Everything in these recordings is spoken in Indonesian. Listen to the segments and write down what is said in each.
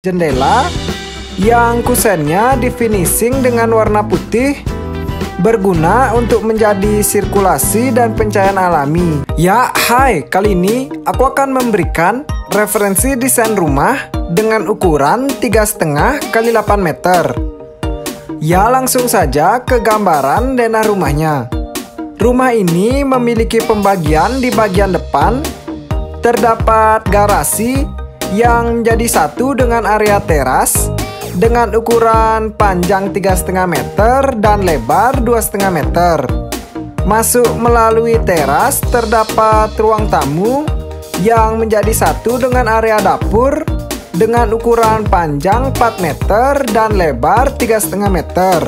jendela yang kusennya di finishing dengan warna putih, berguna untuk menjadi sirkulasi dan pencahayaan alami. Ya, hai, kali ini aku akan memberikan referensi desain rumah dengan ukuran 3,5 x 8 meter. Ya, langsung saja ke gambaran denah rumahnya. Rumah ini memiliki pembagian di bagian depan. Terdapat garasi yang menjadi satu dengan area teras dengan ukuran panjang 3,5 meter dan lebar 2,5 meter. Masuk melalui teras terdapat ruang tamu yang menjadi satu dengan area dapur dengan ukuran panjang 4 meter dan lebar 3,5 meter.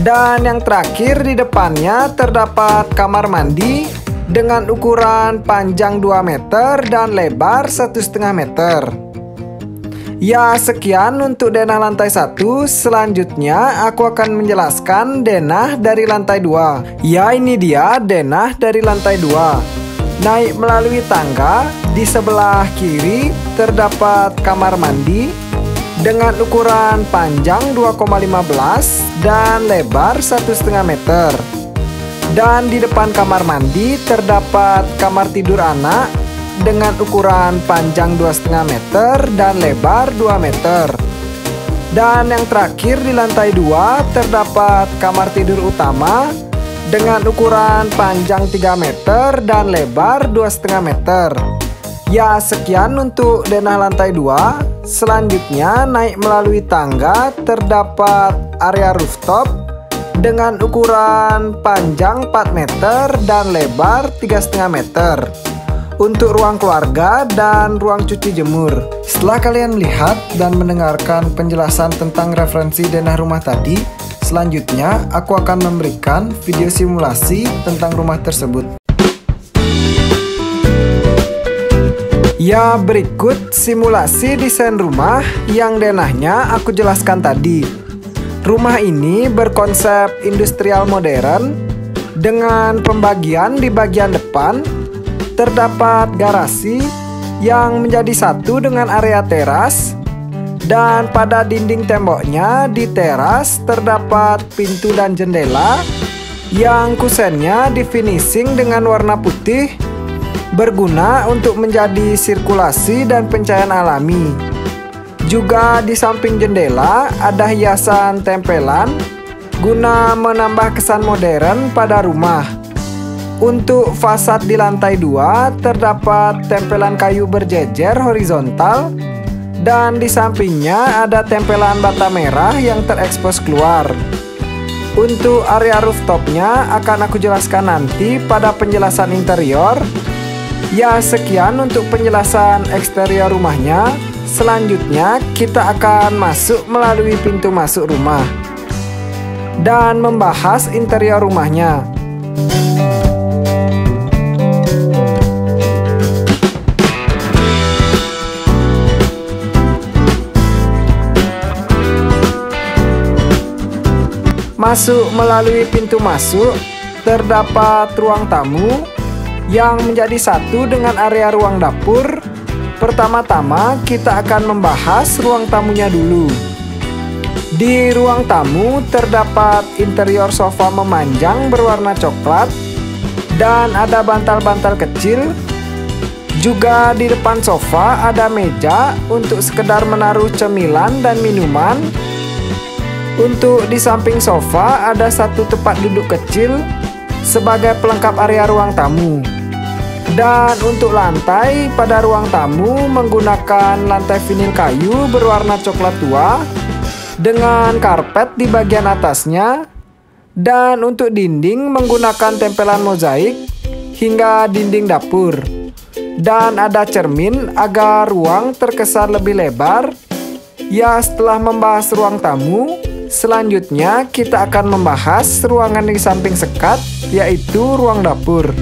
Dan yang terakhir di depannya terdapat kamar mandi dengan ukuran panjang 2 meter dan lebar 1,5 meter. Ya, sekian untuk denah lantai 1. Selanjutnya aku akan menjelaskan denah dari lantai 2. Ya, ini dia denah dari lantai 2. Naik melalui tangga, di sebelah kiri terdapat kamar mandi dengan ukuran panjang 2,15 dan lebar 1,5 meter. Dan di depan kamar mandi terdapat kamar tidur anak dengan ukuran panjang 2,5 meter dan lebar 2 meter. Dan yang terakhir di lantai 2 terdapat kamar tidur utama dengan ukuran panjang 3 meter dan lebar 2,5 meter. Ya, sekian untuk denah lantai 2. Selanjutnya naik melalui tangga terdapat area rooftop dengan ukuran panjang 4 meter dan lebar 3,5 meter untuk ruang keluarga dan ruang cuci jemur. Setelah kalian melihat dan mendengarkan penjelasan tentang referensi denah rumah tadi, selanjutnya aku akan memberikan video simulasi tentang rumah tersebut. Ya, berikut simulasi desain rumah yang denahnya aku jelaskan tadi. Rumah ini berkonsep industrial modern dengan pembagian di bagian depan. Terdapat garasi yang menjadi satu dengan area teras. Dan pada dinding temboknya di teras terdapat pintu dan jendela yang kusennya di finishing dengan warna putih, berguna untuk menjadi sirkulasi dan pencahayaan alami. Juga di samping jendela ada hiasan tempelan guna menambah kesan modern pada rumah. Untuk fasad di lantai 2 terdapat tempelan kayu berjejer horizontal dan di sampingnya ada tempelan bata merah yang terekspos keluar. Untuk area rooftopnya akan aku jelaskan nanti pada penjelasan interior. Ya, sekian untuk penjelasan eksterior rumahnya. Selanjutnya kita akan masuk melalui pintu masuk rumah dan membahas interior rumahnya. Masuk melalui pintu masuk terdapat ruang tamu yang menjadi satu dengan area ruang dapur. Pertama-tama kita akan membahas ruang tamunya dulu. Di ruang tamu terdapat interior sofa memanjang berwarna coklat dan ada bantal-bantal kecil. Juga di depan sofa ada meja untuk sekedar menaruh cemilan dan minuman. Untuk di samping sofa ada satu tempat duduk kecil sebagai pelengkap area ruang tamu. Dan untuk lantai pada ruang tamu menggunakan lantai vinil kayu berwarna coklat tua dengan karpet di bagian atasnya. Dan untuk dinding menggunakan tempelan mozaik hingga dinding dapur. Dan ada cermin agar ruang terkesan lebih lebar. Ya, setelah membahas ruang tamu, selanjutnya kita akan membahas ruangan di samping sekat, yaitu ruang dapur.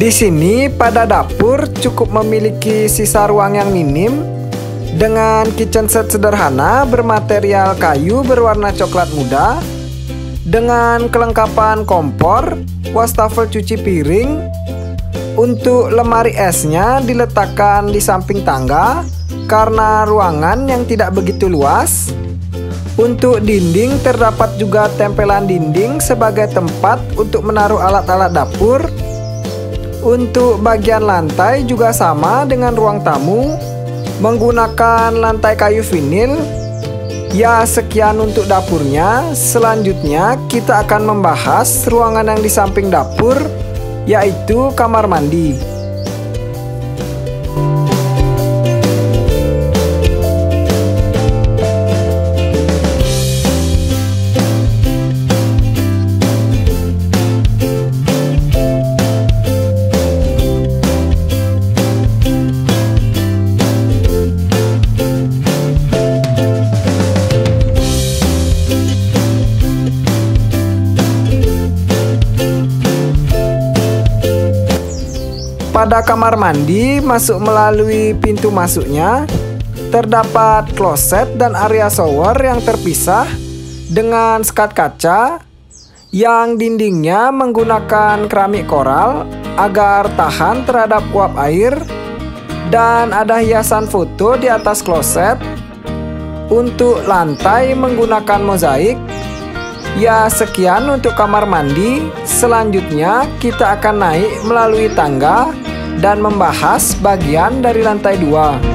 Di sini pada dapur cukup memiliki sisa ruang yang minim dengan kitchen set sederhana bermaterial kayu berwarna coklat muda dengan kelengkapan kompor, wastafel cuci piring. Untuk lemari esnya diletakkan di samping tangga karena ruangan yang tidak begitu luas. Untuk dinding terdapat juga tempelan dinding sebagai tempat untuk menaruh alat-alat dapur. Untuk bagian lantai juga sama dengan ruang tamu, menggunakan lantai kayu vinil. Ya, sekian untuk dapurnya. Selanjutnya kita akan membahas ruangan yang di samping dapur, yaitu kamar mandi. Pada kamar mandi, masuk melalui pintu masuknya, terdapat kloset dan area shower yang terpisah dengan sekat kaca yang dindingnya menggunakan keramik koral agar tahan terhadap uap air, dan ada hiasan foto di atas kloset. Untuk lantai menggunakan mozaik. Ya, sekian untuk kamar mandi. Selanjutnya kita akan naik melalui tangga dan membahas bagian dari lantai 2.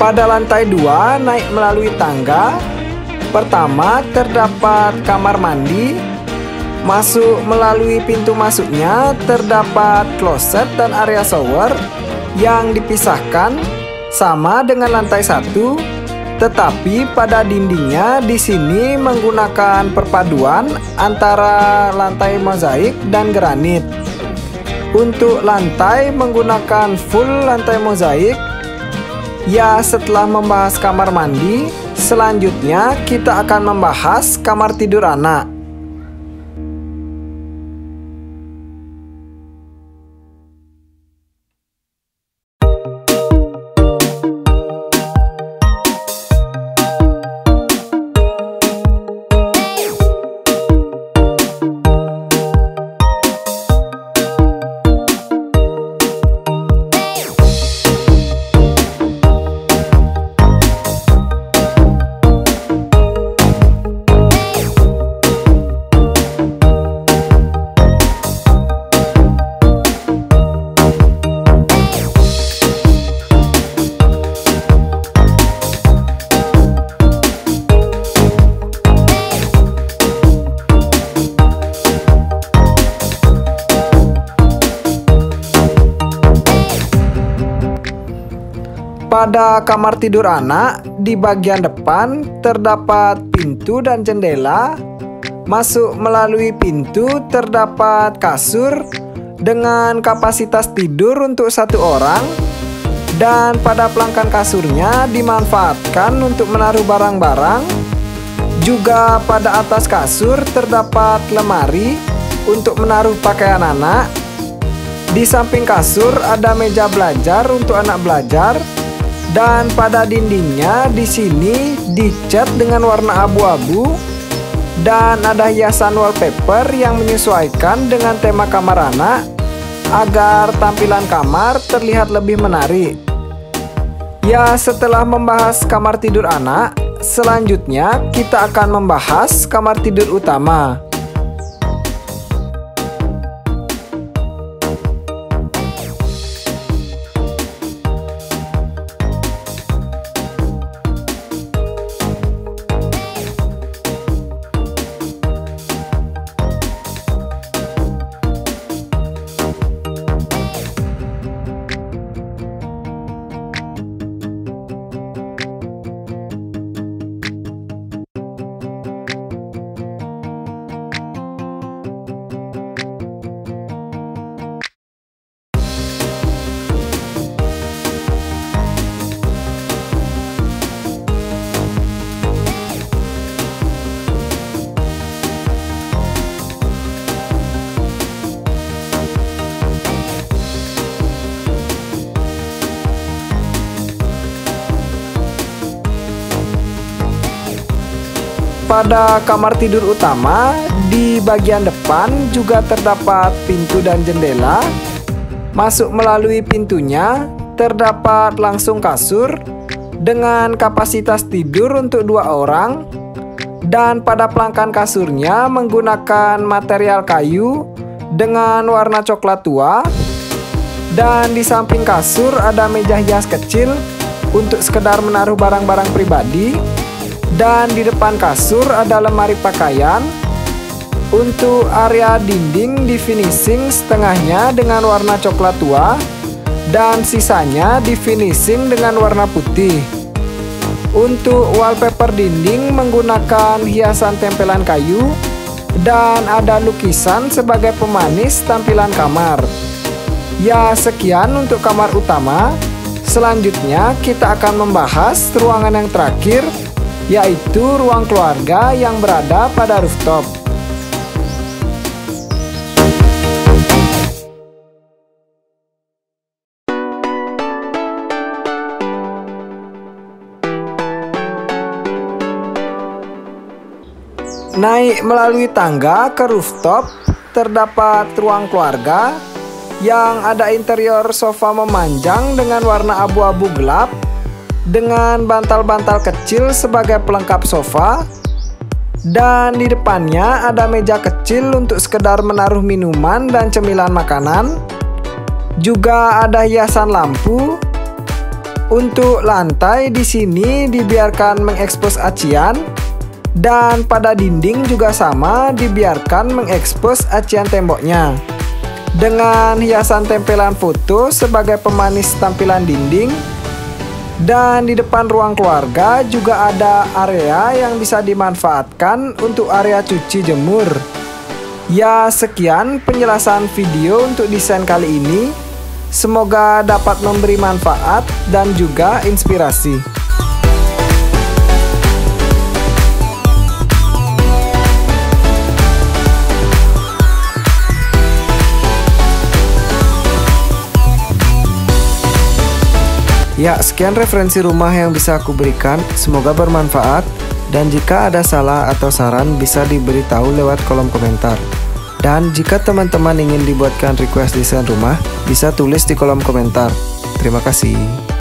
Pada lantai 2 naik melalui tangga. Pertama terdapat kamar mandi. Masuk melalui pintu masuknya terdapat kloset dan area shower yang dipisahkan sama dengan lantai 1, tetapi pada dindingnya di sini menggunakan perpaduan antara lantai mozaik dan granit. Untuk lantai menggunakan full lantai mozaik. Ya, setelah membahas kamar mandi, selanjutnya kita akan membahas kamar tidur anak. Pada kamar tidur anak, di bagian depan terdapat pintu dan jendela. Masuk melalui pintu terdapat kasur dengan kapasitas tidur untuk 1 orang. Dan pada pelangkan kasurnya dimanfaatkan untuk menaruh barang-barang. Juga pada atas kasur terdapat lemari untuk menaruh pakaian anak. Di samping kasur ada meja belajar untuk anak belajar, dan pada dindingnya di sini dicat dengan warna abu-abu, dan ada hiasan wallpaper yang menyesuaikan dengan tema kamar anak agar tampilan kamar terlihat lebih menarik. Ya, setelah membahas kamar tidur anak, selanjutnya kita akan membahas kamar tidur utama. Pada kamar tidur utama, di bagian depan juga terdapat pintu dan jendela. Masuk melalui pintunya, terdapat langsung kasur dengan kapasitas tidur untuk 2 orang. Dan pada pelangkan kasurnya menggunakan material kayu dengan warna coklat tua. Dan di samping kasur ada meja hias kecil untuk sekedar menaruh barang-barang pribadi. Dan di depan kasur ada lemari pakaian. Untuk area dinding di finishing setengahnya dengan warna coklat tua, dan sisanya di finishing dengan warna putih. Untuk wallpaper dinding menggunakan hiasan tempelan kayu, dan ada lukisan sebagai pemanis tampilan kamar. Ya, sekian untuk kamar utama. Selanjutnya kita akan membahas ruangan yang terakhir, yaitu ruang keluarga yang berada pada rooftop. Naik melalui tangga ke rooftop, terdapat ruang keluarga yang ada interior sofa memanjang dengan warna abu-abu gelap, dengan bantal-bantal kecil sebagai pelengkap sofa. Dan di depannya ada meja kecil untuk sekedar menaruh minuman dan cemilan makanan. Juga ada hiasan lampu. Untuk lantai di sini dibiarkan mengekspos acian, dan pada dinding juga sama, dibiarkan mengekspos acian temboknya dengan hiasan tempelan foto sebagai pemanis tampilan dinding. Dan di depan ruang keluarga juga ada area yang bisa dimanfaatkan untuk area cuci jemur. Ya, sekian penjelasan video untuk desain kali ini. Semoga dapat memberi manfaat dan juga inspirasi. Ya, sekian referensi rumah yang bisa aku berikan. Semoga bermanfaat, dan jika ada salah atau saran bisa diberitahu lewat kolom komentar. Dan jika teman-teman ingin dibuatkan request desain rumah, bisa tulis di kolom komentar. Terima kasih.